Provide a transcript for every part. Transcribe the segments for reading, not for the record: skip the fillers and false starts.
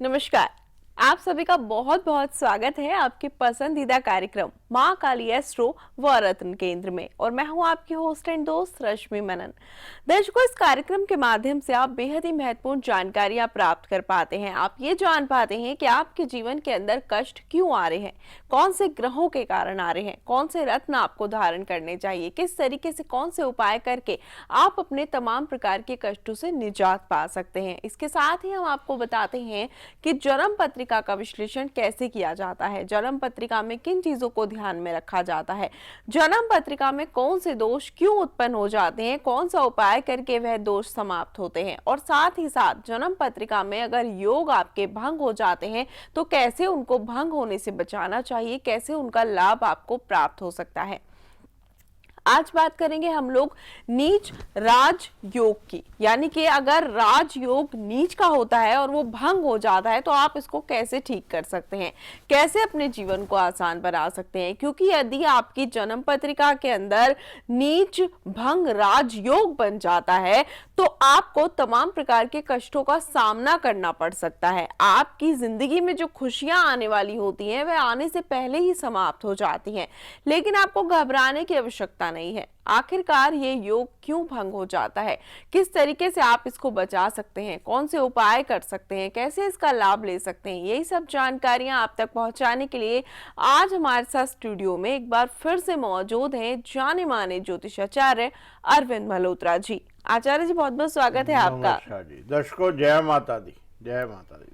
नमस्कार। आप सभी का बहुत बहुत स्वागत है आपके पसंदीदा कार्यक्रम माँ काली एस्ट्रो व रत्न केंद्र में। और मैं हूँ आपकी होस्ट एंड दोस्त रश्मि मनन। दर्शकों, इस कार्यक्रम के माध्यम से आप बेहद ही महत्वपूर्ण जानकारियां प्राप्त कर पाते हैं। आप ये जान पाते हैं कि आपके जीवन के अंदर कष्ट क्यों आ रहे हैं, कौन से ग्रहों के कारण आ रहे हैं, कौन से रत्न आपको धारण करने चाहिए, किस तरीके से कौन से उपाय करके आप अपने तमाम प्रकार के कष्टों से निजात पा सकते हैं। इसके साथ ही हम आपको बताते हैं कि जन्म पत्रिका का विश्लेषण कैसे किया जाता है, जन्म पत्रिका में किन चीजों को ध्यान में रखा जाता है, जन्म पत्रिका में कौन से दोष क्यों उत्पन्न हो जाते हैं, कौन सा उपाय करके वह दोष समाप्त होते हैं, और साथ ही साथ जन्म पत्रिका में अगर योग आपके भंग हो जाते हैं तो कैसे उनको भंग होने से बचाना चाहिए, कैसे उनका लाभ आपको प्राप्त हो सकता है। आज बात करेंगे हम लोग नीच राज योग की, यानी कि अगर राज योग नीच का होता है और वो भंग हो जाता है तो आप इसको कैसे ठीक कर सकते हैं, कैसे अपने जीवन को आसान बना सकते हैं। क्योंकि यदि आपकी जन्म पत्रिका के अंदर नीच भंग राज योग बन जाता है तो आपको तमाम प्रकार के कष्टों का सामना करना पड़ सकता है। आपकी जिंदगी में जो खुशियां आने वाली होती हैं वह आने से पहले ही समाप्त हो जाती हैं। लेकिन आपको घबराने की आवश्यकता नहीं है। आखिरकार ये योग क्यों भंग हो जाता है, किस तरीके से आप इसको बचा सकते हैं, कौन से उपाय कर सकते हैं, कैसे इसका लाभ ले सकते हैं, यही सब जानकारियां आप तक पहुंचाने के लिए आज हमारे साथ स्टूडियो में एक बार फिर से मौजूद हैं जाने माने ज्योतिषाचार्य अरविंद मल्होत्रा जी। आचार्य जी, बहुत बहुत स्वागत है आपका। नमस्कार जी। दर्शकों, जय माता दी, जय माता दी।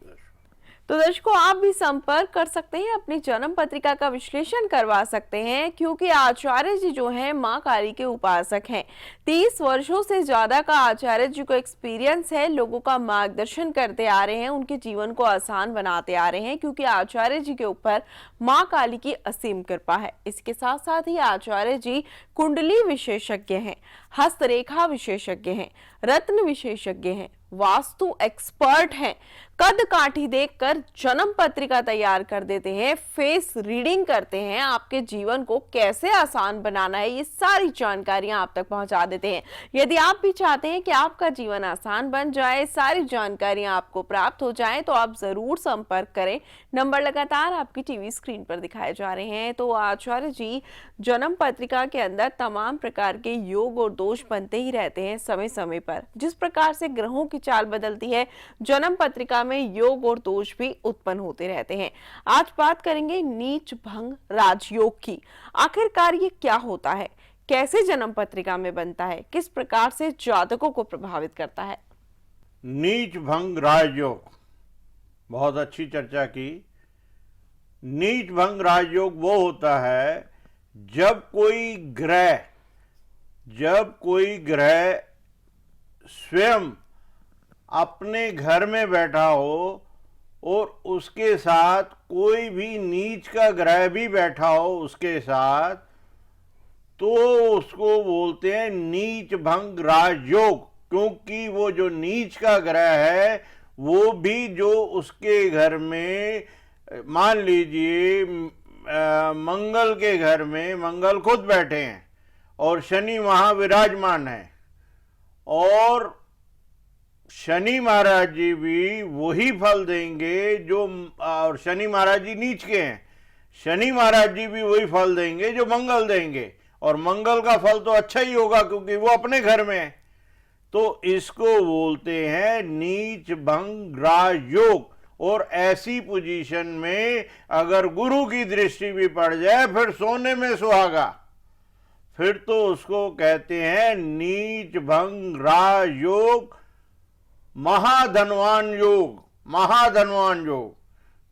तो दर्शकों, आप भी संपर्क कर सकते हैं, अपनी जन्म पत्रिका का विश्लेषण करवा सकते हैं, क्योंकि आचार्य जी जो हैं माँ काली के उपासक हैं। 30 वर्षों से ज्यादा का आचार्य जी को एक्सपीरियंस है, लोगों का मार्गदर्शन करते आ रहे हैं, उनके जीवन को आसान बनाते आ रहे हैं, क्योंकि आचार्य जी के ऊपर माँ काली की असीम कृपा है। इसके साथ साथ ही आचार्य जी कुंडली विशेषज्ञ हैं, हस्तरेखा विशेषज्ञ हैं, रत्न विशेषज्ञ हैं, वास्तु एक्सपर्ट हैं, कद काठी देखकर जन्म पत्रिका तैयार कर देते हैं, फेस रीडिंग करते हैं, आपके जीवन को कैसे आसान बनाना है ये सारी जानकारियां आप तक पहुंचा देते हैं। यदि आप भी चाहते हैं कि आपका जीवन आसान बन जाए, सारी जानकारियां आपको प्राप्त हो जाएं, तो आप जरूर संपर्क करें। नंबर लगातार आपकी टीवी स्क्रीन पर दिखाए जा रहे हैं। तो आचार्य जी, जन्म पत्रिका के अंदर तमाम प्रकार के योग और दोष बनते ही रहते हैं समय समय पर। जिस प्रकार से ग्रहों की चाल बदलती है, जन्म पत्रिका में योग और दोष भी उत्पन्न होते रहते हैं। आज बात करेंगे नीच भंग राजयोग की। आखिरकार ये क्या होता है, कैसे जन्म पत्रिका में बनता है, किस प्रकार से जातकों को प्रभावित करता है। नीच भंग राजयोग, बहुत अच्छी चर्चा की। नीच भंग राजयोग वो होता है जब कोई ग्रह स्वयं अपने घर में बैठा हो और उसके साथ कोई भी नीच का ग्रह भी बैठा हो उसके साथ, तो उसको बोलते हैं नीच भंग राजयोग। क्योंकि वो जो नीच का ग्रह है वो भी जो उसके घर में, मान लीजिए मंगल के घर में मंगल खुद बैठे हैं और शनि वहां विराजमान है, और शनि महाराज जी भी वही फल देंगे जो, और शनि महाराज जी नीच के हैं, शनि महाराज जी भी वही फल देंगे जो मंगल देंगे, और मंगल का फल तो अच्छा ही होगा क्योंकि वो अपने घर में है। तो इसको बोलते हैं नीच भंग राजयोग। और ऐसी पोजीशन में अगर गुरु की दृष्टि भी पड़ जाए फिर सोने में सुहागा, फिर तो उसको कहते हैं नीच भंग राजयोग, महाधनवान योग, महाधनवान योग।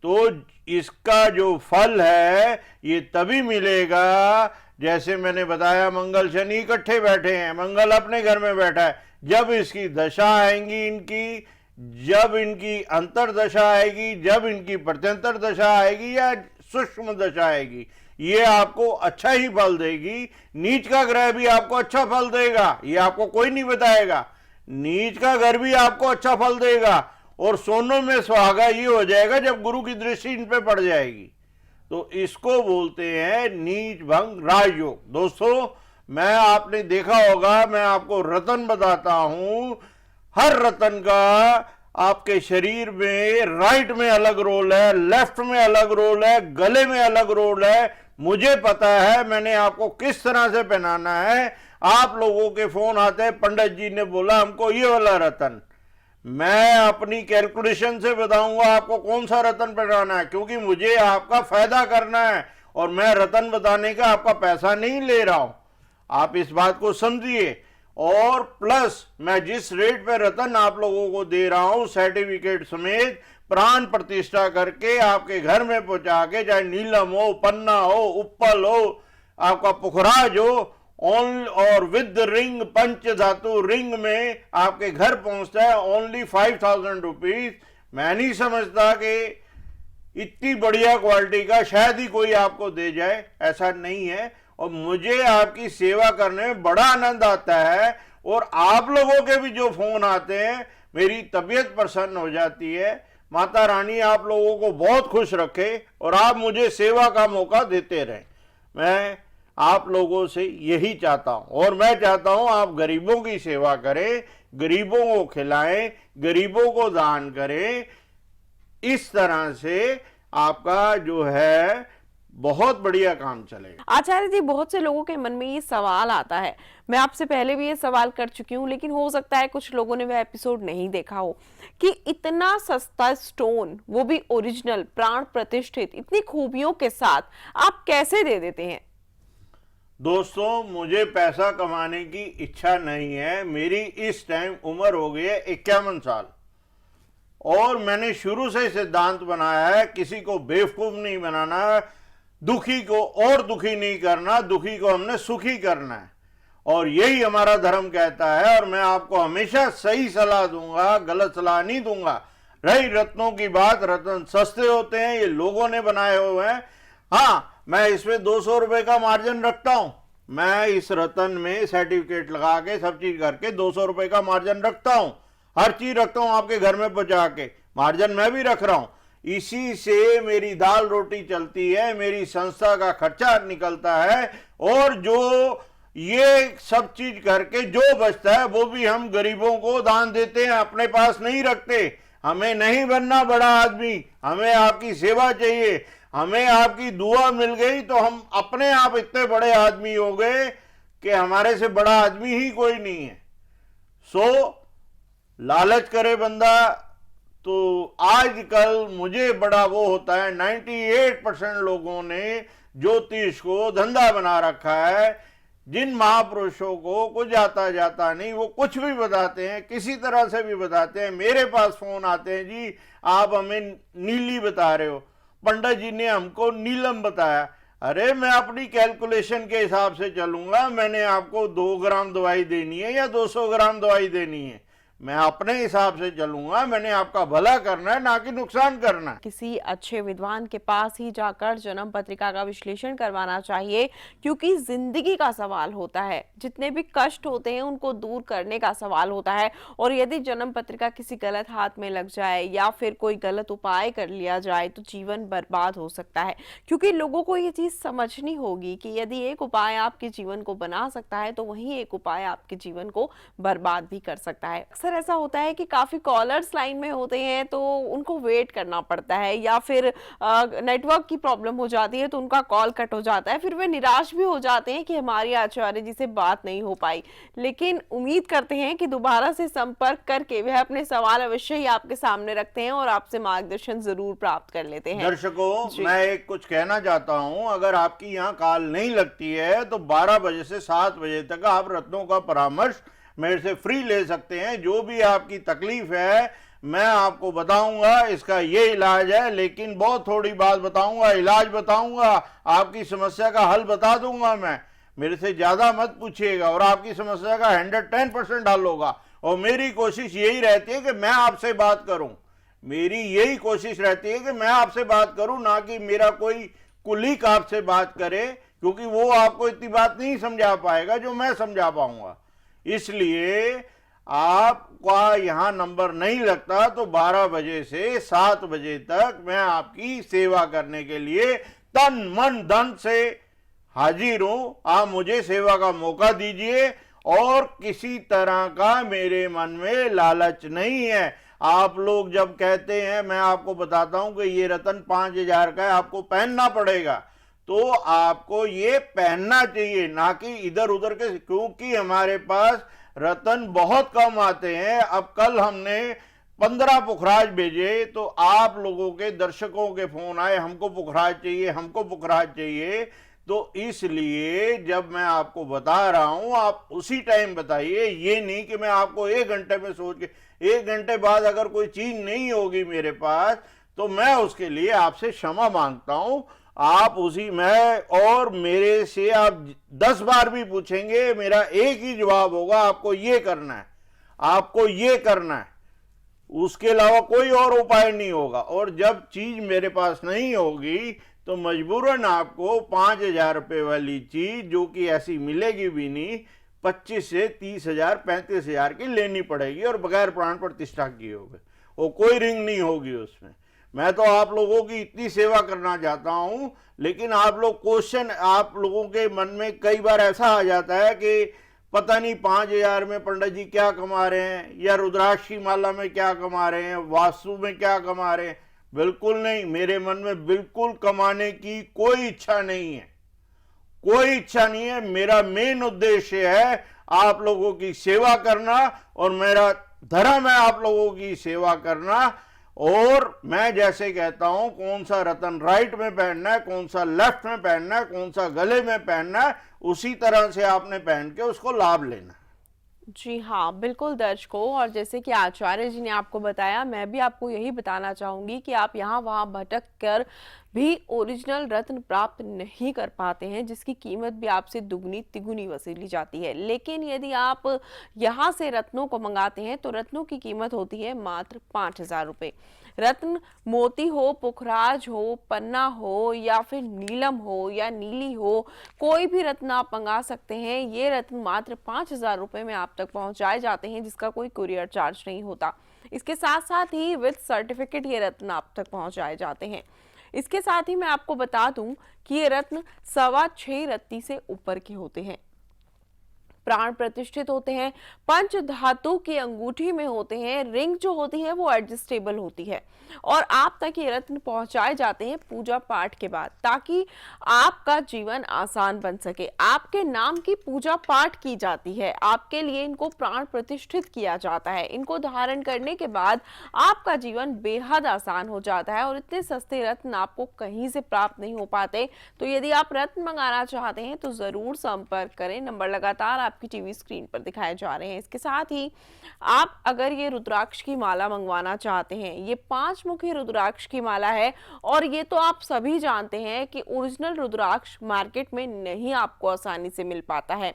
तो इसका जो फल है ये तभी मिलेगा, जैसे मैंने बताया मंगल शनि इकट्ठे बैठे हैं, मंगल अपने घर में बैठा है, जब इसकी दशा आएंगी इनकी, जब इनकी अंतरदशा आएगी, जब इनकी प्रत्यंतर दशा आएगी या सूक्ष्म दशा आएगी, ये आपको अच्छा ही फल देगी। नीच का ग्रह भी आपको अच्छा फल देगा, ये आपको कोई नहीं बताएगा। नीच का घर भी आपको अच्छा फल देगा, और सोनों में सुहागा ये हो जाएगा जब गुरु की दृष्टि इन पे पड़ जाएगी। तो इसको बोलते हैं नीच भंग राजयोग। दोस्तों, मैं, आपने देखा होगा, मैं आपको रत्न बताता हूं, हर रत्न का आपके शरीर में राइट में अलग रोल है, लेफ्ट में अलग रोल है, गले में अलग रोल है। मुझे पता है मैंने आपको किस तरह से पहनाना है। आप लोगों के फोन आते हैं, पंडित जी ने बोला हमको ये वाला रतन। मैं अपनी कैलकुलेशन से बताऊंगा आपको कौन सा रतन पहनाना है, क्योंकि मुझे आपका फायदा करना है और मैं रतन बताने का आपका पैसा नहीं ले रहा हूं। आप इस बात को समझिए। और प्लस मैं जिस रेट पे रतन आप लोगों को दे रहा हूं, सर्टिफिकेट समेत प्राण प्रतिष्ठा करके आपके घर में पहुंचा के, चाहे नीलम हो, पन्ना हो, उपल हो, आपका पुखराज हो, ऑन और विद रिंग, पंच धातु रिंग में आपके घर पहुंचता है ओनली 5000 रुपीज। मैं नहीं समझता कि इतनी बढ़िया क्वालिटी का शायद ही कोई आपको दे जाए, ऐसा नहीं है। और मुझे आपकी सेवा करने में बड़ा आनंद आता है और आप लोगों के भी जो फोन आते हैं मेरी तबीयत प्रसन्न हो जाती है। माता रानी आप लोगों को बहुत खुश रखे और आप मुझे सेवा का मौका देते रहें। मैं आप लोगों से यही चाहता हूं और मैं चाहता हूं आप गरीबों की सेवा करें, गरीबों को खिलाएं, गरीबों को दान करें। इस तरह से आपका जो है बहुत बढ़िया काम चलेगा। आचार्य जी, बहुत से लोगों के मन में ये सवाल आता है, मैं आपसे पहले भी ये सवाल कर चुकी हूँ, लेकिन हो सकता है कुछ लोगों ने वह एपिसोड नहीं देखा हो, कि इतना सस्ता स्टोन, वो भी ओरिजिनल, प्राण प्रतिष्ठित, इतनी खूबियों के साथ आप कैसे दे देते हैं? दोस्तों, मुझे पैसा कमाने की इच्छा नहीं है। मेरी इस टाइम उम्र हो गई है 51 साल और मैंने शुरू से सिद्धांत बनाया है किसी को बेवकूफ नहीं बनाना, दुखी को और दुखी नहीं करना, दुखी को हमने सुखी करना है और यही हमारा धर्म कहता है। और मैं आपको हमेशा सही सलाह दूंगा, गलत सलाह नहीं दूंगा। रही रत्नों की बात, रत्न सस्ते होते हैं, ये लोगों ने बनाए हुए हैं। हाँ, मैं इसमें 200 रुपए का मार्जिन रखता हूं। मैं इस रतन में सर्टिफिकेट लगा के सब चीज करके 200 रुपए का मार्जिन रखता हूं। हर चीज रखता हूं, आपके घर में पहुंचा के मार्जिन मैं भी रख रहा हूं। इसी से मेरी दाल रोटी चलती है, मेरी संस्था का खर्चा निकलता है और जो ये सब चीज करके जो बचता है वो भी हम गरीबों को दान देते हैं, अपने पास नहीं रखते। हमें नहीं बनना बड़ा आदमी, हमें आपकी सेवा चाहिए। हमें आपकी दुआ मिल गई तो हम अपने आप इतने बड़े आदमी हो गए कि हमारे से बड़ा आदमी ही कोई नहीं है। सो लालच करे बंदा तो आजकल मुझे बड़ा वो होता है, 98% लोगों ने ज्योतिष को धंधा बना रखा है। जिन महापुरुषों को कुछ आता जाता नहीं, वो कुछ भी बताते हैं, किसी तरह से भी बताते हैं। मेरे पास फोन आते हैं, जी आप हमें नीली बता रहे हो, पंडित जी ने हमको नीलम बताया। अरे मैं अपनी कैलकुलेशन के हिसाब से चलूंगा। मैंने आपको 2 ग्राम दवाई देनी है या 200 ग्राम दवाई देनी है, मैं अपने हिसाब से चलूंगा। मैंने आपका भला करना है, ना कि नुकसान करना है। किसी अच्छे विद्वान के पास ही जाकर जन्म पत्रिका का विश्लेषण करवाना चाहिए, क्योंकि जिंदगी का सवाल होता है, जितने भी कष्ट होते हैं उनको दूर करने का सवाल होता है। और यदि जन्म पत्रिका किसी गलत हाथ में लग जाए या फिर कोई गलत उपाय कर लिया जाए तो जीवन बर्बाद हो सकता है। क्योंकि लोगों को ये चीज समझनी होगी कि यदि एक उपाय आपके जीवन को बना सकता है तो वही एक उपाय आपके जीवन को बर्बाद भी कर सकता है। अक्सर ऐसा होता है कि काफी कॉलर्स लाइन में होते हैं तो उनको वेट करना पड़ता है, या फिर नेटवर्क की प्रॉब्लम हो जाती है तो उनका कॉल कट हो जाता है। फिर वे निराश भी हो जाते हैं कि हमारी आचार्य जी से बात नहीं हो पाई, लेकिन उम्मीद करते हैं कि दोबारा से संपर्क करके वह अपने सवाल अवश्य ही आपके सामने रखते हैं और आपसे मार्गदर्शन जरूर प्राप्त कर लेते हैं। दर्शकों, मैं एक कुछ कहना चाहता हूं, अगर आपकी यहाँ कॉल नहीं लगती है तो 12 बजे से 7 बजे तक आप रत्नों का परामर्श मेरे से फ्री ले सकते हैं। जो भी आपकी तकलीफ है मैं आपको बताऊंगा, इसका ये इलाज है, लेकिन बहुत थोड़ी बात बताऊंगा, इलाज बताऊंगा, आपकी समस्या का हल बता दूंगा। मैं, मेरे से ज्यादा मत पूछिएगा और आपकी समस्या का 110% हल होगा। और मेरी कोशिश यही रहती है कि मैं आपसे बात करूं, मेरी यही कोशिश रहती है कि मैं आपसे बात करूं, ना कि मेरा कोई कुलीग आपसे बात करे, क्योंकि वो आपको इतनी बात नहीं समझा पाएगा जो मैं समझा पाऊंगा। इसलिए आपका यहां नंबर नहीं लगता तो 12 बजे से 7 बजे तक मैं आपकी सेवा करने के लिए तन मन धन से हाजिर हूं। आप मुझे सेवा का मौका दीजिए और किसी तरह का मेरे मन में लालच नहीं है। आप लोग जब कहते हैं, मैं आपको बताता हूं कि ये रत्न 5,000 का है, आपको पहनना पड़ेगा, तो आपको ये पहनना चाहिए, ना कि इधर उधर के, क्योंकि हमारे पास रत्न बहुत कम आते हैं। अब कल हमने 15 पुखराज भेजे, तो आप लोगों के दर्शकों के फोन आए, हमको पुखराज चाहिए, हमको पुखराज चाहिए। तो इसलिए जब मैं आपको बता रहा हूं, आप उसी टाइम बताइए, ये नहीं कि मैं आपको 1 घंटे में सोच के, 1 घंटे बाद अगर कोई चीज नहीं होगी मेरे पास, तो मैं उसके लिए आपसे क्षमा मांगता हूं। आप उसी में, और मेरे से आप 10 बार भी पूछेंगे, मेरा एक ही जवाब होगा, आपको ये करना है, आपको ये करना है, उसके अलावा कोई और उपाय नहीं होगा। और जब चीज मेरे पास नहीं होगी, तो मजबूरन आपको 5,000 रुपये वाली चीज, जो कि ऐसी मिलेगी भी नहीं, 25 से 30,000, 35,000 की लेनी पड़ेगी, और बगैर प्राण प्रतिष्ठा किए होगे, वो कोई रिंग नहीं होगी उसमें। मैं तो आप लोगों की इतनी सेवा करना चाहता हूं, लेकिन आप लोग क्वेश्चन, आप लोगों के मन में कई बार ऐसा आ जाता है कि पता नहीं 5,000 में पंडित जी क्या कमा रहे हैं, या रुद्राक्ष की माला में क्या कमा रहे हैं, वास्तु में क्या कमा रहे हैं। बिल्कुल नहीं, मेरे मन में बिल्कुल कमाने की कोई इच्छा नहीं है, कोई इच्छा नहीं है। मेरा मेन उद्देश्य है आप लोगों की सेवा करना, और मेरा धर्म है आप लोगों की सेवा करना। और मैं जैसे कहता हूं, कौन सा रतन राइट में पहनना है, कौन सा लेफ्ट में पहनना है, कौन सा गले में पहनना है, उसी तरह से आपने पहन के उसको लाभ लेना है। जी हाँ, बिल्कुल दर्शकों, और जैसे कि आचार्य जी ने आपको बताया, मैं भी आपको यही बताना चाहूंगी कि आप यहाँ वहाँ भटक कर भी ओरिजिनल रत्न प्राप्त नहीं कर पाते हैं, जिसकी कीमत भी आपसे दुगनी तिगुनी वसूली जाती है। लेकिन यदि आप यहाँ से रत्नों को मंगाते हैं, तो रत्नों की कीमत होती है मात्र 5,000 रुपये। रत्न मोती हो, पुखराज हो, पन्ना हो, या फिर नीलम हो या नीली हो, कोई भी रत्न आप मंगा सकते हैं। ये रत्न मात्र 5,000 रुपये में आप तक पहुंचाए जाते हैं, जिसका कोई कुरियर चार्ज नहीं होता। इसके साथ साथ ही विद सर्टिफिकेट ये रत्न आप तक पहुंचाए जाते हैं। इसके साथ ही मैं आपको बता दूं कि ये रत्न 6.25 रत्ती से ऊपर के होते हैं, प्राण प्रतिष्ठित होते हैं, पंच धातु की अंगूठी में होते हैं, रिंग जो होती है वो एडजस्टेबल होती है, और आप तक ये रत्न पहुंचाए जाते हैं पूजा पाठ के बाद, ताकि आपका जीवन आसान बन सके। आपके नाम की पूजा पाठ की जाती है, आपके लिए इनको प्राण प्रतिष्ठित किया जाता है। इनको धारण करने के बाद आपका जीवन बेहद आसान हो जाता है, और इतने सस्ते रत्न आपको कहीं से प्राप्त नहीं हो पाते। तो यदि आप रत्न मंगाना चाहते हैं तो जरूर संपर्क करें, नंबर लगातार आपकी टीवी स्क्रीन पर दिखाए जा रहे हैं। इसके साथ ही आप अगर ये रुद्राक्ष की माला मंगवाना चाहते हैं, ये 5 मुखी रुद्राक्ष की माला है, और ये तो आप सभी जानते हैं कि ओरिजिनल रुद्राक्ष मार्केट में नहीं आपको आसानी से मिल पाता है।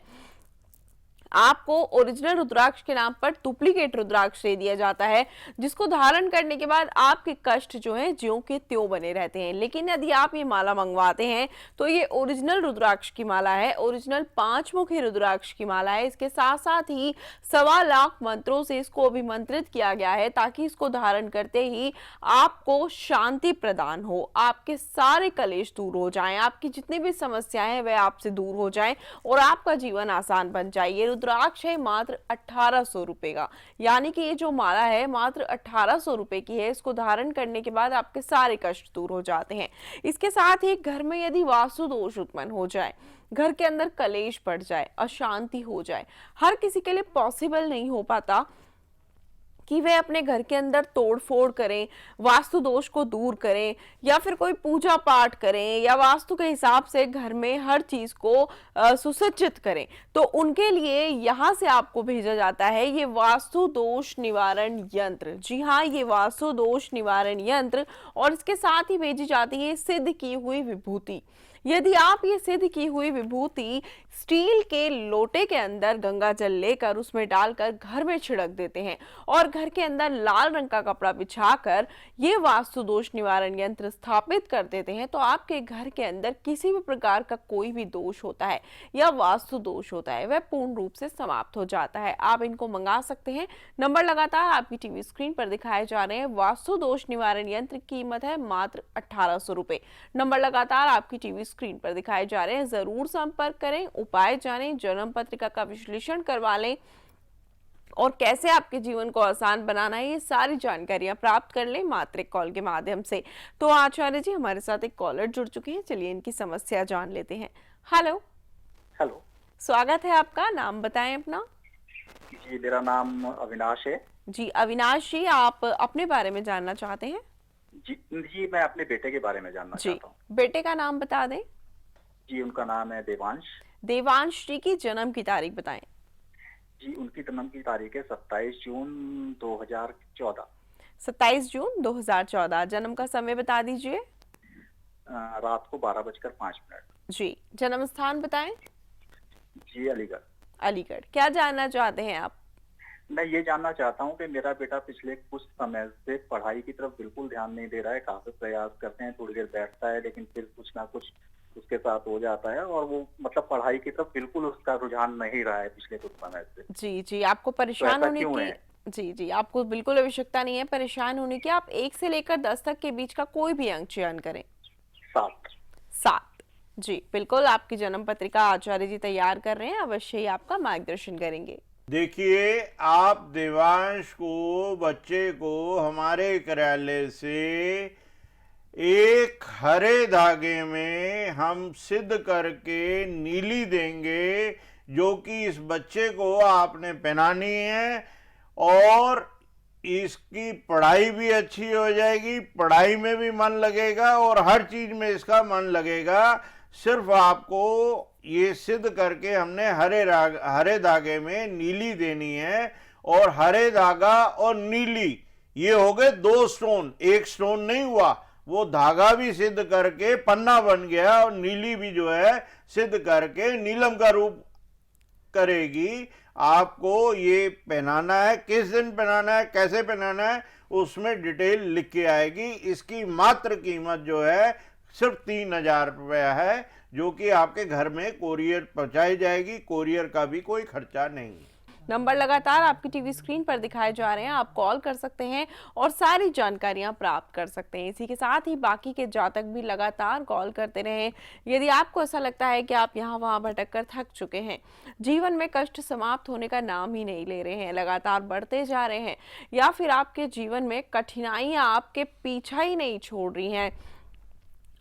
आपको ओरिजिनल रुद्राक्ष के नाम पर डुप्लीकेट रुद्राक्ष दे दिया जाता है, जिसको धारण करने के बाद आपके कष्ट जो है ज्यों के त्यों बने रहते हैं। लेकिन यदि आप ये माला मंगवाते हैं, तो ये ओरिजिनल रुद्राक्ष की माला है, ओरिजिनल 5 मुखी रुद्राक्ष की माला है। इसके साथ साथ ही 1.25 लाख मंत्रों से इसको अभिमंत्रित किया गया है, ताकि इसको धारण करते ही आपको शांति प्रदान हो, आपके सारे कलेश दूर हो जाएं, आपकी जितनी भी समस्याएं हैं वह आपसे दूर हो जाएं, और आपका जीवन आसान बन जाए। ये रुद्राक्ष है मात्र 1,800 रुपए का, यानी कि ये जो माला है मात्र 1,800 रुपए की है। इसको धारण करने के बाद आपके सारे कष्ट दूर हो जाते हैं। इसके साथ ही घर में यदि वास्तु दोष उत्पन्न हो जाए, घर के अंदर कलेश बढ़ जाए, अशांति हो जाए, हर किसी के लिए पॉसिबल नहीं हो पाता कि वे अपने घर के अंदर तोड़फोड़ करें, वास्तु दोष को दूर करें, या फिर कोई पूजा पाठ करें, या वास्तु के हिसाब से घर में हर चीज को सुसज्जित करें, तो उनके लिए यहाँ से आपको भेजा जाता है ये वास्तु दोष निवारण यंत्र। जी हाँ, ये वास्तु दोष निवारण यंत्र, और इसके साथ ही भेजी जाती है सिद्ध की हुई विभूति। यदि आप ये सिद्ध की हुई विभूति स्टील के लोटे के अंदर गंगा जल लेकर उसमें डालकर घर में छिड़क देते हैं, और घर के अंदर लाल रंग का कपड़ा बिछाकर ये वास्तु दोष निवारण यंत्र स्थापित कर देते हैं, तो आपके घर के अंदर किसी भी प्रकार का कोई भी दोष होता है या वास्तु दोष होता है, वह पूर्ण रूप से समाप्त हो जाता है। आप इनको मंगा सकते हैं, नंबर लगातार आपकी टीवी स्क्रीन पर दिखाए जा रहे हैं। वास्तु दोष निवारण यंत्र की कीमत है मात्र 1,800 रुपए। नंबर लगातार आपकी टीवी स्क्रीन पर दिखाए जा रहे हैं, जरूर संपर्क करें, उपाय जानें, जन्म पत्रिका का विश्लेषण करवा लें, और कैसे आपके जीवन को आसान बनाना है, ये सारी जानकारियां प्राप्त कर लें मात्र एक कॉल के माध्यम से। तो आचार्य जी, हमारे साथ एक कॉलर जुड़ चुके हैं, चलिए इनकी समस्या जान लेते हैं। हेलो। हेलो। स्वागत है आपका, नाम बताएं अपना। जी, मेरा नाम अविनाश है। जी अविनाश जी, आप अपने बारे में जानना चाहते हैं? जी, मैं अपने बेटे के बारे में जानना जी, चाहता हूँ। बेटे का नाम बता दें। जी, उनका नाम है देवांश। देवांश जी की जन्म की तारीख बताएं। जी, उनकी जन्म की तारीख है 27 जून 2014। 27 जून 2014। जन्म का समय बता दीजिए। रात को 12:05। जी, जन्म स्थान बताएं। जी, अलीगढ़। अलीगढ़। क्या जानना चाहते हैं आप? मैं ये जानना चाहता हूँ कि मेरा बेटा पिछले कुछ समय से पढ़ाई की तरफ बिल्कुल ध्यान नहीं दे रहा है। काफी प्रयास करते हैं, थोड़ी देर बैठता है, लेकिन फिर कुछ ना कुछ उसके साथ हो जाता है और वो मतलब पढ़ाई की तरफ बिल्कुल उसका रुझान नहीं रहा है पिछले कुछ समय से। जी जी, आपको तो परेशान ऐसा होने क्यों की। है? जी जी, आपको बिल्कुल आवश्यकता नहीं है परेशान होने की। आप 1 से लेकर 10 तक के बीच का कोई भी अंक चयन करें। 7। 7। जी बिल्कुल, आपकी जन्म पत्रिका आचार्य जी तैयार कर रहे हैं, अवश्य ही आपका मार्गदर्शन करेंगे। देखिए, आप देवांश को, बच्चे को हमारे कार्यालय से एक हरे धागे में हम सिद्ध करके नीली देंगे, जो कि इस बच्चे को आपने पहनानी है और इसकी पढ़ाई भी अच्छी हो जाएगी, पढ़ाई में भी मन लगेगा और हर चीज में इसका मन लगेगा। सिर्फ आपको ये सिद्ध करके हमने हरे धागे में नीली देनी है। और हरे धागा और नीली ये हो गए 2 स्टोन, एक स्टोन नहीं हुआ। वो धागा भी सिद्ध करके पन्ना बन गया और नीली भी जो है सिद्ध करके नीलम का रूप करेगी। आपको ये पहनाना है, किस दिन पहनाना है, कैसे पहनाना है, उसमें डिटेल लिख के आएगी। इसकी मात्र कीमत जो है सिर्फ 3,000 रुपया है, जो कि आपके घर में कोरियर पहुंचाई जाएगी। कोरियर का भी कोई खर्चा नहीं। नंबर लगातार आपकी टीवी स्क्रीन पर दिखाए जा रहे हैं, आप कॉल कर सकते हैं और सारी जानकारियां प्राप्त कर सकते हैं। इसी के साथ ही बाकी के जातक भी लगातार कॉल करते रहें। यदि आपको ऐसा लगता है कि आप यहाँ वहाँ भटक कर थक चुके हैं, जीवन में कष्ट समाप्त होने का नाम ही नहीं ले रहे हैं, लगातार बढ़ते जा रहे हैं, या फिर आपके जीवन में कठिनाइयां आपके पीछा ही नहीं छोड़ रही हैं,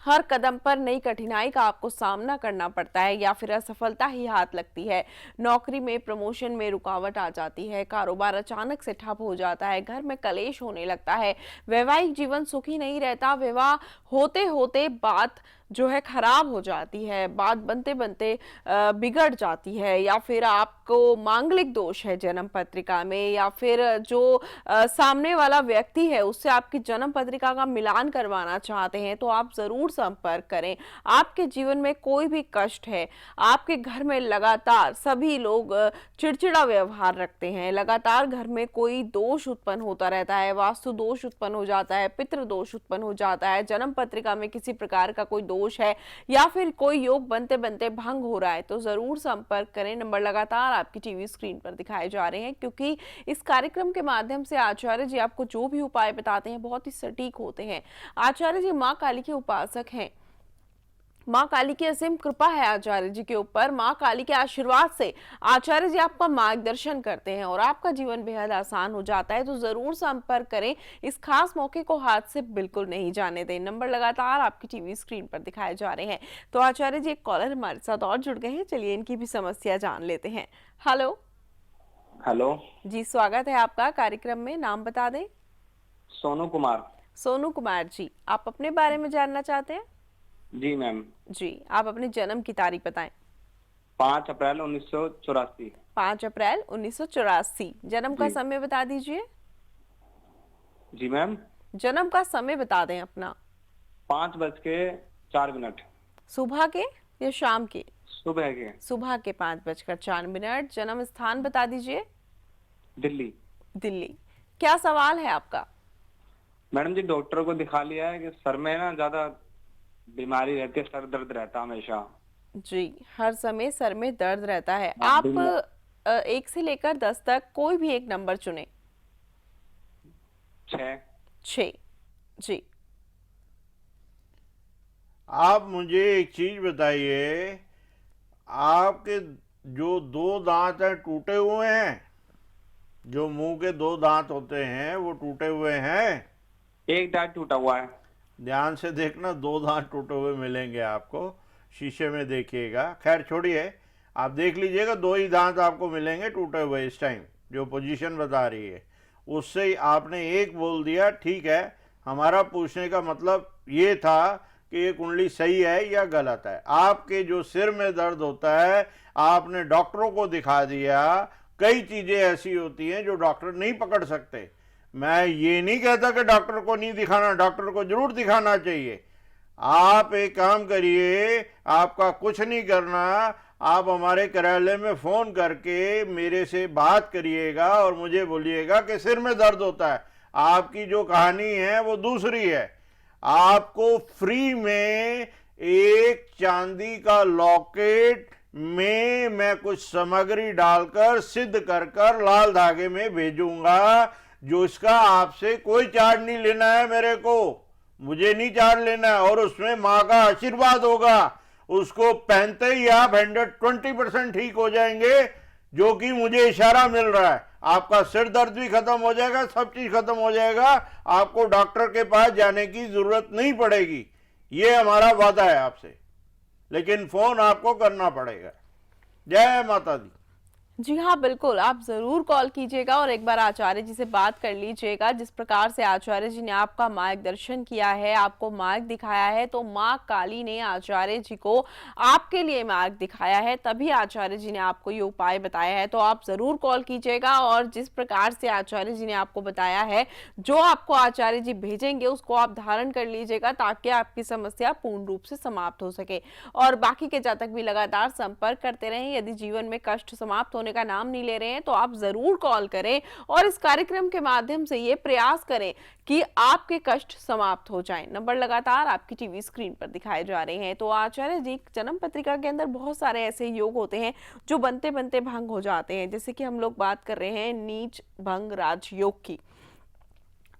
हर कदम पर नई कठिनाई का आपको सामना करना पड़ता है, या फिर असफलता ही हाथ लगती है, नौकरी में प्रमोशन में रुकावट आ जाती है, कारोबार अचानक से ठप हो जाता है, घर में कलेश होने लगता है, वैवाहिक जीवन सुखी नहीं रहता, विवाह होते होते बात जो है खराब हो जाती है, बात बनते बनते बिगड़ जाती है, या फिर आपको मांगलिक दोष है जन्म पत्रिका में, या फिर जो सामने वाला व्यक्ति है उससे आपकी जन्म पत्रिका का मिलान करवाना चाहते हैं, तो आप जरूर संपर्क करें। आपके जीवन में कोई भी कष्ट है, आपके घर में लगातार सभी लोग चिड़चिड़ा व्यवहार रखते हैं, लगातार घर में कोई दोष उत्पन्न होता रहता है, वास्तु दोष उत्पन्न हो जाता है, पितृ दोष उत्पन्न हो जाता है, जन्म पत्रिका में किसी प्रकार का कोई दोष है, या फिर कोई योग बनते बनते भंग हो रहा है, तो जरूर संपर्क करें। नंबर लगातार आपकी टीवी स्क्रीन पर दिखाए जा रहे हैं, क्योंकि इस कार्यक्रम के माध्यम से आचार्य जी आपको जो भी उपाय बताते हैं बहुत ही सटीक होते हैं। आचार्य जी माँ काली के उपासक हैं, माँ काली की असीम कृपा है आचार्य जी के ऊपर, माँ काली के आशीर्वाद से आचार्य जी आपका मार्गदर्शन करते हैं और आपका जीवन बेहद आसान हो जाता है। तो जरूर संपर्क करें, इस खास मौके को हाथ से बिल्कुल नहीं जाने दें। नंबर लगातार आपकी टीवी स्क्रीन पर दिखाए जा रहे हैं। तो आचार्य जी, एक कॉलर हमारे साथ और जुड़ गए हैं, चलिए इनकी भी समस्या जान लेते हैं। हेलो। हेलो जी, स्वागत है आपका कार्यक्रम में, नाम बता दें। सोनू कुमार। सोनू कुमार जी, आप अपने बारे में जानना चाहते हैं? जी मैम। जी, आप अपने जन्म की तारीख बताएं। 5 अप्रैल 1984। 5 अप्रैल 1984। जन्म का जी। समय बता दीजिए। जी मैम। जन्म का समय बता दें अपना। 5:04। सुबह के या शाम के? सुबह के। सुबह के 5:04। जन्म स्थान बता दीजिए। दिल्ली। दिल्ली। क्या सवाल है आपका? मैडम जी, डॉक्टर को दिखा लिया है कि सर में ना ज्यादा बीमारी रहती है, सर दर्द रहता है हमेशा। जी, हर समय सर में दर्द रहता है। हाँ, आप बिल्कुल। 1 से लेकर 10 तक कोई भी एक नंबर चुने। 6। 6। जी। आप मुझे एक चीज बताइए, आपके जो 2 दांत हैं टूटे हुए हैं? जो मुंह के 2 दांत होते हैं वो टूटे हुए हैं? एक दांत टूटा हुआ है। ध्यान से देखना, 2 दांत टूटे हुए मिलेंगे आपको, शीशे में देखिएगा। खैर छोड़िए, आप देख लीजिएगा, 2 ही दांत आपको मिलेंगे टूटे हुए इस टाइम, जो पोजीशन बता रही है उससे ही आपने एक बोल दिया। ठीक है, हमारा पूछने का मतलब ये था कि ये कुंडली सही है या गलत है। आपके जो सिर में दर्द होता है, आपने डॉक्टरों को दिखा दिया। कई चीजें ऐसी होती हैं जो डॉक्टर नहीं पकड़ सकते। मैं ये नहीं कहता कि डॉक्टर को नहीं दिखाना, डॉक्टर को जरूर दिखाना चाहिए। आप एक काम करिए, आपका कुछ नहीं करना, आप हमारे कार्यालय में फोन करके मेरे से बात करिएगा और मुझे बोलिएगा कि सिर में दर्द होता है। आपकी जो कहानी है वो दूसरी है। आपको फ्री में एक चांदी का लॉकेट में मैं कुछ सामग्री डालकर सिद्ध कर कर लाल धागे में भेजूंगा, जो इसका आपसे कोई चार्ज नहीं लेना है। मेरे को, मुझे नहीं चार्ज लेना है, और उसमें माँ का आशीर्वाद होगा। उसको पहनते ही आप 120% ठीक हो जाएंगे, जो कि मुझे इशारा मिल रहा है। आपका सिर दर्द भी खत्म हो जाएगा, सब चीज खत्म हो जाएगा, आपको डॉक्टर के पास जाने की जरूरत नहीं पड़ेगी। ये हमारा वादा है आपसे, लेकिन फोन आपको करना पड़ेगा। जय माता दी। जी हाँ, बिल्कुल, आप जरूर कॉल कीजिएगा और एक बार आचार्य जी से बात कर लीजिएगा। जिस प्रकार से आचार्य जी ने आपका मार्गदर्शन किया है, आपको मार्ग दिखाया है, तो माँ काली ने आचार्य जी को आपके लिए मार्ग दिखाया है, तभी आचार्य जी ने आपको ये उपाय बताया है। तो आप जरूर कॉल कीजिएगा और जिस प्रकार से आचार्य जी ने आपको बताया है, जो आपको आचार्य जी भेजेंगे उसको आप धारण कर लीजिएगा, ताकि आपकी समस्या पूर्ण रूप से समाप्त हो सके। और बाकी के जातक भी लगातार संपर्क करते रहें। यदि जीवन में कष्ट समाप्त होने का नाम नहीं ले रहे हैं तो आप जरूर कॉल करें और इस कार्यक्रम के माध्यम से ये प्रयास करें कि आपके कष्ट समाप्त हो जाएं। नंबर लगातार आपकी टीवी स्क्रीन पर दिखाए जा रहे हैं। तो आचार्य जी, जन्म पत्रिका के अंदर बहुत सारे ऐसे योग होते हैं जो बनते बनते भंग हो जाते हैं, जैसे कि हम लोग बात कर रहे हैं नीच भंग राजयोग की।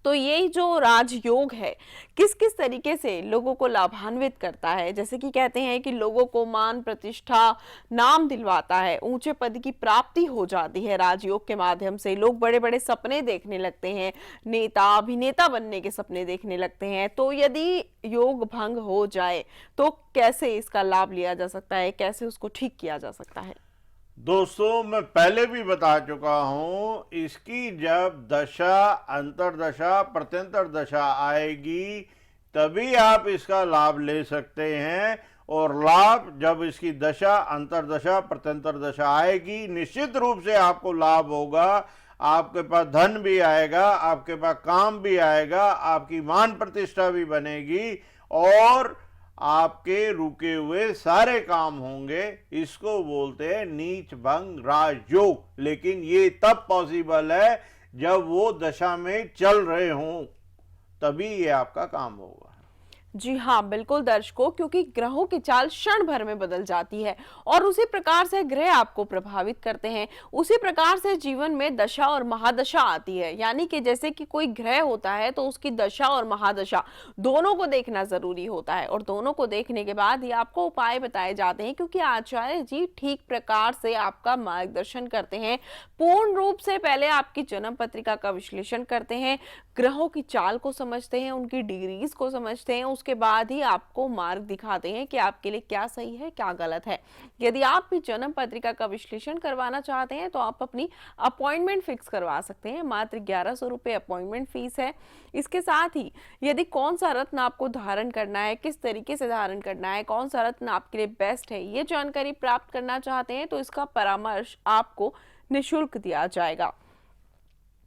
तो ये जो राजयोग है किस किस तरीके से लोगों को लाभान्वित करता है? जैसे कि कहते हैं कि लोगों को मान प्रतिष्ठा नाम दिलवाता है, ऊंचे पद की प्राप्ति हो जाती है राजयोग के माध्यम से। लोग बड़े बड़े सपने देखने लगते हैं, नेता अभिनेता बनने के सपने देखने लगते हैं। तो यदि योग भंग हो जाए तो कैसे इसका लाभ लिया जा सकता है, कैसे उसको ठीक किया जा सकता है? दोस्तों, मैं पहले भी बता चुका हूं, इसकी जब दशा अंतरदशा प्रत्यंतर दशा आएगी तभी आप इसका लाभ ले सकते हैं। और लाभ जब इसकी दशा अंतरदशा प्रत्यंतर दशा आएगी, निश्चित रूप से आपको लाभ होगा। आपके पास धन भी आएगा, आपके पास काम भी आएगा, आपकी मान प्रतिष्ठा भी बनेगी और आपके रुके हुए सारे काम होंगे। इसको बोलते हैं नीच भंग राजयोग। लेकिन ये तब पॉसिबल है जब वो दशा में चल रहे हों, तभी ये आपका काम होगा। जी हाँ, बिल्कुल दर्शकों, क्योंकि ग्रहों की चाल क्षण भर में बदल जाती है और उसी प्रकार से ग्रह आपको प्रभावित करते हैं। उसी प्रकार से जीवन में दशा और महादशा आती है, यानी कि जैसे कि कोई ग्रह होता है तो उसकी दशा और महादशा दोनों को देखना जरूरी होता है और दोनों को देखने के बाद ही आपको उपाय बताए जाते हैं, क्योंकि आचार्य जी ठीक प्रकार से आपका मार्गदर्शन करते हैं। पूर्ण रूप से पहले आपकी जन्म पत्रिका का विश्लेषण करते हैं, ग्रहों की चाल को समझते हैं, उनकी डिग्रीज को समझते हैं, उसके बाद ही आपको मार्ग दिखाते हैं कि आपके लिए क्या सही है क्या गलत है। यदि आप भी जन्म पत्रिका का विश्लेषण करवाना चाहते हैं तो आप अपनी अपॉइंटमेंट फिक्स करवा सकते हैं। मात्र 1100 रुपये अपॉइंटमेंट फीस है। इसके साथ ही यदि कौन सा रत्न आपको धारण करना है, किस तरीके से धारण करना है, कौन सा रत्न आपके लिए बेस्ट है, ये जानकारी प्राप्त करना चाहते हैं तो इसका परामर्श आपको निःशुल्क दिया जाएगा।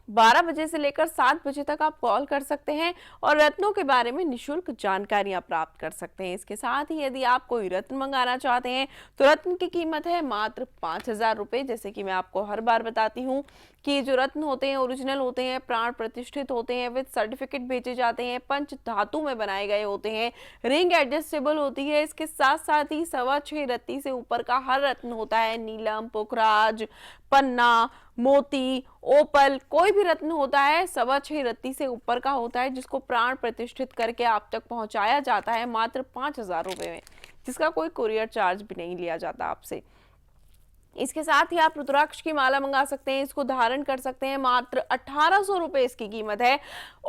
12 बजे से लेकर 7 बजे तक आप कॉल कर सकते हैं और रत्नों के बारे में निःशुल्क जानकारियां प्राप्त कर सकते हैं। इसके साथ ही यदि आप कोई रत्न मंगाना चाहते हैं तो रत्न की कीमत है मात्र 5000 रुपये। जैसे कि मैं आपको हर बार बताती हूँ कि जो रत्न होते हैं ओरिजिनल होते हैं, प्राण प्रतिष्ठित होते हैं, विद सर्टिफिकेट भेजे जाते हैं, पंच धातु में बनाए गए होते हैं, रिंग एडजस्टेबल होती है। इसके साथ साथ ही 6.25 रत्ती से ऊपर का हर रत्न होता है। नीलम, पुखराज, पन्ना, मोती, ओपल, कोई भी रत्न होता है 6.25 रत्ती से ऊपर का होता है, जिसको प्राण प्रतिष्ठित करके आप तक पहुंचाया जाता है मात्र 5000 रुपये में, जिसका कोई कुरियर चार्ज भी नहीं लिया जाता आपसे। इसके साथ ही आप रुद्राक्ष की माला मंगा सकते हैं, इसको धारण कर सकते हैं। मात्र 1800 रुपए इसकी कीमत है।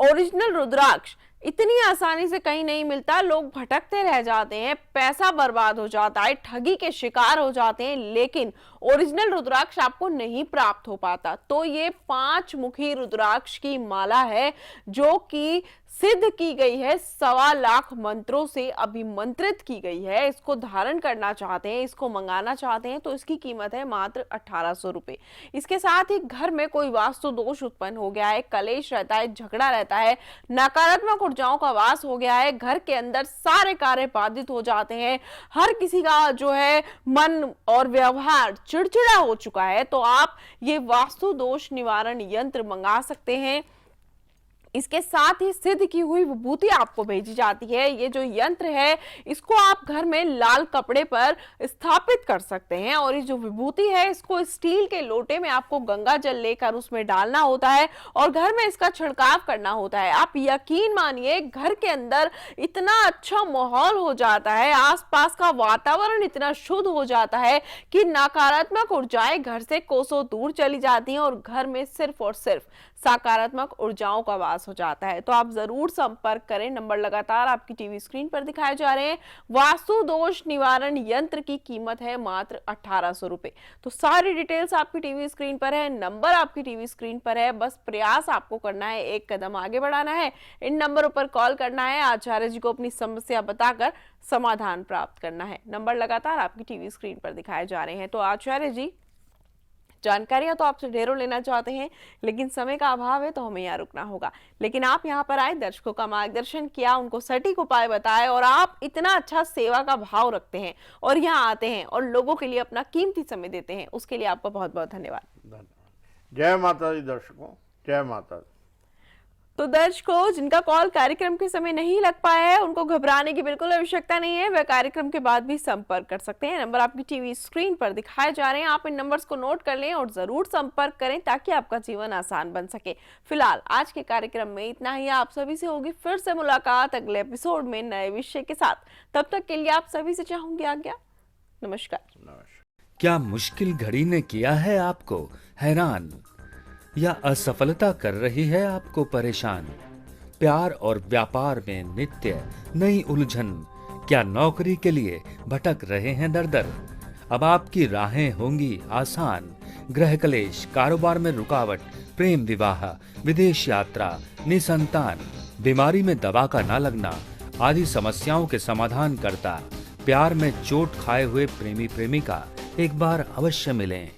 ओरिजिनल रुद्राक्ष इतनी आसानी से कहीं नहीं मिलता, लोग भटकते रह जाते हैं, पैसा बर्बाद हो जाता है, ठगी के शिकार हो जाते हैं, लेकिन ओरिजिनल रुद्राक्ष आपको नहीं प्राप्त हो पाता। तो ये 5 मुखी रुद्राक्ष की माला है जो कि सिद्ध की गई है, 1.25 लाख मंत्रों से अभिमंत्रित की गई है। इसको धारण करना चाहते हैं, इसको मंगाना चाहते हैं तो इसकी कीमत है मात्र 1800 रुपए। इसके साथ ही घर में कोई वास्तु दोष उत्पन्न हो गया है, कलेश रहता है, झगड़ा रहता है, नकारात्मक ऊर्जाओं का वास हो गया है, घर के अंदर सारे कार्य बाधित हो जाते हैं, हर किसी का जो है मन और व्यवहार चिड़चिड़ा हो चुका है, तो आप ये वास्तु दोष निवारण यंत्र मंगा सकते हैं। इसके साथ ही सिद्ध की हुई विभूति आपको भेजी जाती है। ये जो यंत्र है इसको आप घर में लाल कपड़े पर स्थापित कर सकते हैं और ये जो विभूति है इसको स्टील के लोटे में आपको गंगा जल लेकर उसमें डालना होता है और घर में इसका छिड़काव करना होता है। आप यकीन मानिए घर के अंदर इतना अच्छा माहौल हो जाता है, आसपास का वातावरण इतना शुद्ध हो जाता है कि नकारात्मक ऊर्जाएं घर से कोसों दूर चली जाती हैं और घर में सिर्फ और सिर्फ सकारात्मक ऊर्जाओं का वास हो जाता है। तो आप जरूर संपर्क करें, नंबर लगातार आपकी टीवी स्क्रीन पर दिखाए जा रहे हैं। वास्तु दोष निवारण यंत्र की कीमत है मात्र 1800 रुपए। तो सारी डिटेल्स आपकी टीवी स्क्रीन पर है, नंबर आपकी टीवी स्क्रीन पर है, बस प्रयास आपको करना है, एक कदम आगे बढ़ाना है, इन नंबरों पर कॉल करना है, आचार्य जी को अपनी समस्या बताकर समाधान प्राप्त करना है। नंबर लगातार आपकी टीवी स्क्रीन पर दिखाए जा रहे हैं। तो आचार्य जी, जानकारियां तो आपसे ढेरों लेना चाहते हैं लेकिन समय का अभाव है तो हमें यहाँ रुकना होगा, लेकिन आप यहाँ पर आए, दर्शकों का मार्गदर्शन किया, उनको सटीक उपाय बताए और आप इतना अच्छा सेवा का भाव रखते हैं और यहाँ आते हैं और लोगों के लिए अपना कीमती समय देते हैं, उसके लिए आपका बहुत बहुत धन्यवाद। जय माता दी दर्शकों, जय माता दी। तो दर्शकों, जिनका कॉल कार्यक्रम के समय नहीं लग पाया है उनको घबराने की बिल्कुल आवश्यकता नहीं है, वह कार्यक्रम के बाद भी संपर्क कर सकते हैं। नंबर आपकी टीवी स्क्रीन पर दिखाए जा रहे हैं, आप इन नंबर्स को नोट कर लें और जरूर संपर्क करें ताकि आपका जीवन आसान बन सके। फिलहाल आज के कार्यक्रम में इतना ही, आप सभी से होगी फिर से मुलाकात अगले एपिसोड में नए विषय के साथ। तब तक के लिए आप सभी से चाहूंगी आज्ञा। नमस्कार। क्या मुश्किल घड़ी ने किया है आपको हैरान, या असफलता कर रही है आपको परेशान? प्यार और व्यापार में नित्य नई उलझन, क्या नौकरी के लिए भटक रहे हैं दर दर? अब आपकी राहें होंगी आसान। गृह क्लेश, कारोबार में रुकावट, प्रेम विवाह, विदेश यात्रा, निसंतान, बीमारी में दवा का ना लगना आदि समस्याओं के समाधान करता प्यार में चोट खाए हुए प्रेमी प्रेमिका एक बार अवश्य मिलें।